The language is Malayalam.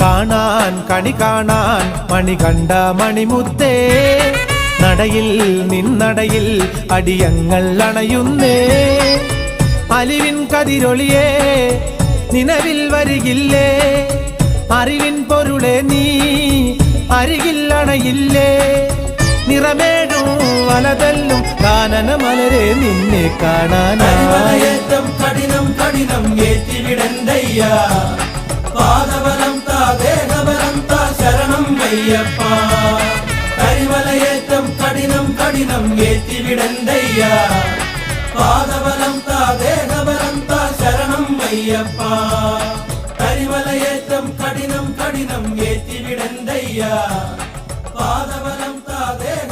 കാണാൻ കണി കാണാൻ മണി കണ്ട മണിമുത്തേ നടയിൽ നിന്നടയിൽ അടിയങ്ങൾ അണയുന്നേ അലിവിൻ കതിരൊളിയേ നിലവിൽ വരികില്ലേ അറിവിൻ പൊരുളെ നീ അരികിൽ അണയില്ലേ നിറമേഴും വലതല്ലും കാനന മലരെ നിന്നെ കാണാനായേറ്റം കഠിനം കഠിനം ഏറ്റിവിടന്തയ്യ പാദബലം താ ദേഹബലം താ ശരണം അയ്യപ്പ കരിമലയേറ്റം കഠിനം കഠിനം ഏറ്റിവിടന്തയ്യ പാദബലം താ ദേഹബലം താ ശരണം അയ്യപ്പ കരിമലയേറ്റം കഠിനം കഠിനം ഏറ്റിവിടന്തയ്യ പാദബലം താ ദേഹ